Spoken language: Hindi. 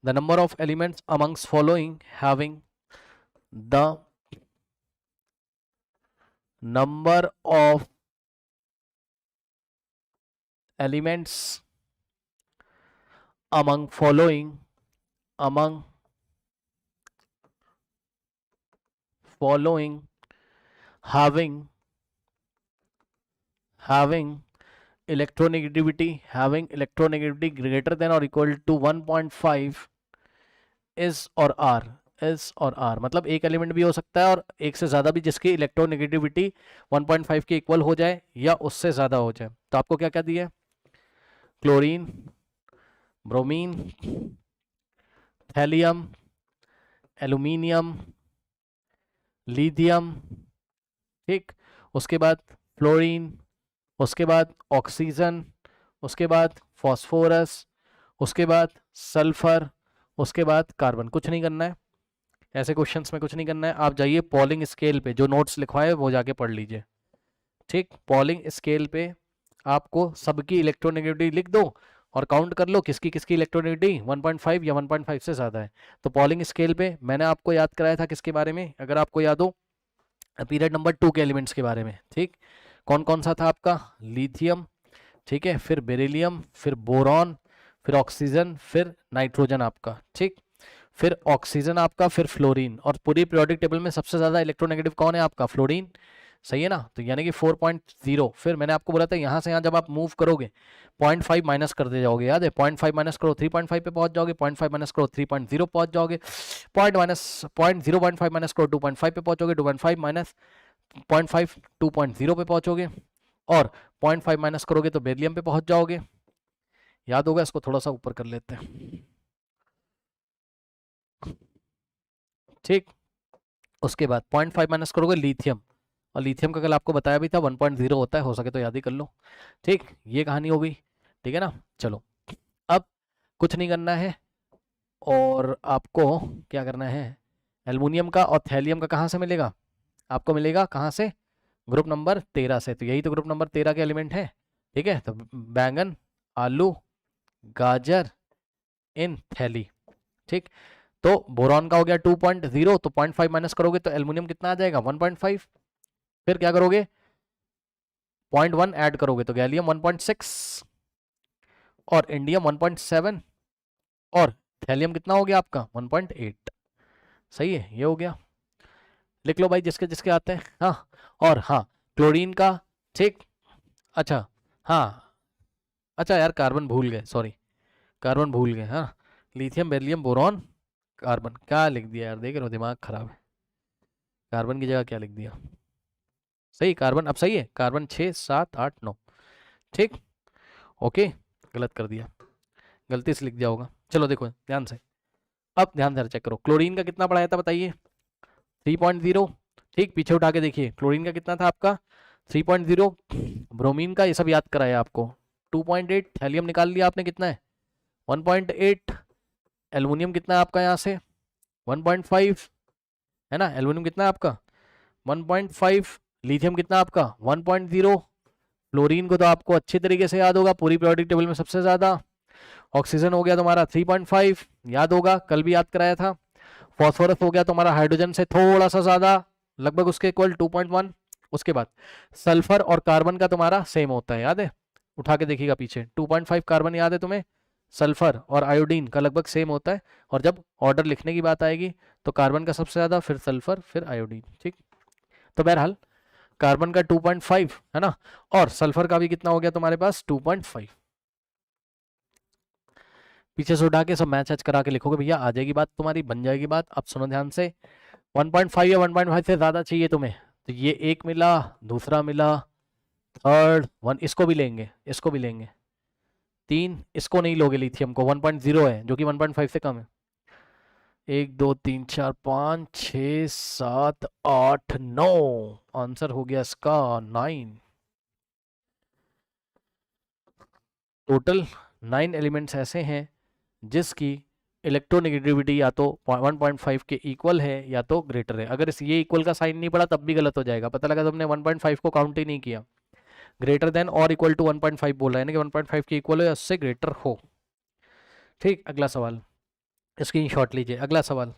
The number of elements amongst following having the number of elements among following among following having electronegativity greater than or equal to 1.5 is और आर इज और आर, मतलब एक एलिमेंट भी हो सकता है और एक से ज्यादा भी जिसकी इलेक्ट्रोनेगेटिविटी 1.5 के इक्वल हो जाए या उससे ज्यादा हो जाए। तो आपको क्या क्या दिया है? Chlorine, bromine, thallium, aluminium, lithium, ठीक, उसके बाद फ्लोरीन, उसके बाद ऑक्सीजन, उसके बाद फॉस्फोरस, उसके बाद सल्फर, उसके बाद कार्बन। कुछ नहीं करना है, ऐसे क्वेश्चंस में कुछ नहीं करना है। आप जाइए पॉलिंग स्केल पे, जो नोट्स लिखवाए वो जाके पढ़ लीजिए, ठीक। पॉलिंग स्केल पे आपको सबकी इलेक्ट्रोनेगेटिविटी लिख दो और काउंट कर लो किसकी किसकी इलेक्ट्रोनेगेटिविटी 1.5 या 1.5 से ज़्यादा है। तो पॉलिंग स्केल पे मैंने आपको याद कराया था किसके बारे में, अगर आपको याद हो, पीरियड नंबर 2 के एलिमेंट्स के बारे में, ठीक। कौन कौन सा था आपका? लिथियम, ठीक है, फिर बेरिलियम, फिर बोरॉन, फिर ऑक्सीजन, फिर नाइट्रोजन आपका, ठीक, फिर ऑक्सीजन आपका, फिर फ्लोरीन। और पूरी पीरियोडिक टेबल में सबसे ज्यादा इलेक्ट्रोनेगेटिव कौन है आपका? फ्लोरीन, सही है ना। तो यानी कि 4.0। फिर मैंने आपको बोला था यहाँ से यहाँ जब आप मूव करोगे 0.5 माइनस करते जाओगे, याद है? 0.5 माइनस करो 3.5 पे पहुंच जाओगे, 0.5 माइनस करो 3.0 पहुंच जाओगे, 0.5 माइनस करो 2.5 पे पहुंचोगे, 2.5 माइनस 0.5 2.0 पे पहुंचोगे, और 0.5 माइनस करोगे तो बेरिलियम पे पहुंच जाओगे। याद होगा? इसको थोड़ा सा ऊपर कर लेते हैं, ठीक। उसके बाद 0.5 माइनस करोगे लिथियम, और लिथियम का कल आपको बताया भी था 1.0 होता है, हो सके तो याद ही कर लो, ठीक। ये कहानी हो गई, ठीक है ना। चलो अब कुछ नहीं करना है, और आपको क्या करना है, एल्युमिनियम का और थैलियम का कहाँ से मिलेगा? आपको मिलेगा कहाँ से? ग्रुप नंबर 13 से। तो यही तो ग्रुप नंबर 13 के एलिमेंट है, ठीक है। तो बैंगन, आलू, गाजर, इन थैली, ठीक। तो बोरॉन का हो गया 2.0, तो 0.5 माइनस करोगे तो एल्युमिनियम कितना आ जाएगा? 1.5। फिर क्या करोगे? 0.1 ऐड करोगे तो गैलियम 1.6, और इंडियम 1.7, और थैलियम कितना हो गया आपका? 1.8। सही है, ये हो गया। लिख लो भाई जिसके जिसके आते हैं। हाँ, और हाँ, क्लोरीन का, ठीक। अच्छा, हाँ, अच्छा यार कार्बन भूल गए, सॉरी, कार्बन भूल गए। हाँ, लिथियम, बेरिलियम, बोरॉन, कार्बन। क्या लिख दिया यार, देख रहे हो दिमाग खराब है। कार्बन की जगह क्या लिख दिया? सही, कार्बन अब सही है, कार्बन 6 7 8 9, ठीक। ओके, गलत कर दिया, गलती से लिख दिया होगा। चलो देखो ध्यान से, अब ध्यान से चेक करो। क्लोरीन का कितना पढ़ाया था बताइए? 3.0, ठीक। पीछे उठा के देखिए, क्लोरीन का कितना था आपका? 3.0। ब्रोमीन का ये सब याद कराया आपको, 2.8। थैलियम निकाल लिया आपने, कितना है? 1.8। एल्युमिनियम कितना है आपका यहाँ से? 1.5, है ना। एल्युमिनियम कितना है आपका? 1.5। लिथियम कितना आपका? 1.0। फ्लोरीन को तो आपको अच्छी तरीके से याद होगा, पूरी पीरियोडिक टेबल में सबसे ज्यादा। ऑक्सीजन हो गया तुम्हारा 3.5, याद होगा, कल भी याद कराया था। फॉस्फोरस हो गया तुम्हारा हाइड्रोजन से थोड़ा सा ज्यादा, लगभग उसके इक्वल 2.1। उसके बाद सल्फर और कार्बन का तुम्हारा सेम होता है, याद है? उठा के देखिएगा पीछे, 2.5 कार्बन याद है तुम्हें? सल्फर और आयोडीन का लगभग सेम होता है, और जब ऑर्डर लिखने की बात आएगी तो कार्बन का सबसे ज्यादा, फिर सल्फर, फिर आयोडीन, ठीक। तो बहरहाल कार्बन का 2.5 है ना, और सल्फर का भी कितना हो गया तुम्हारे पास? 2.5। पीछे से उठा के सब मैच करा के लिखोगे भैया, आ जाएगी बात तुम्हारी, बन जाएगी बात। अब सुनो ध्यान से, 1.5 या 1.5 से ज्यादा चाहिए तुम्हें, तो ये एक मिला, दूसरा मिला, थर्ड वन, इसको भी लेंगे, इसको भी लेंगे, 3 इसको नहीं लोगे, लिथियम को 1.0 है जो कि 1.5 से कम है। 1 2 3 4 5 6 7 8 9, आंसर हो गया इसका 9। टोटल 9 एलिमेंट्स ऐसे हैं जिसकी इलेक्ट्रोनेगेटिविटी या तो 1.5 के इक्वल है या तो ग्रेटर है। अगर इस ये इक्वल का साइन नहीं पड़ा तब भी गलत हो जाएगा, पता लगा तुमने 1.5 को काउंट ही नहीं किया। ग्रेटर देन और इक्वल टू 1.5 बोल रहा है ना, कि 1.5 के इक्वल हो या उससे ग्रेटर हो, ठीक। अगला सवाल, स्क्रीनशॉट लीजिए। अगला सवाल।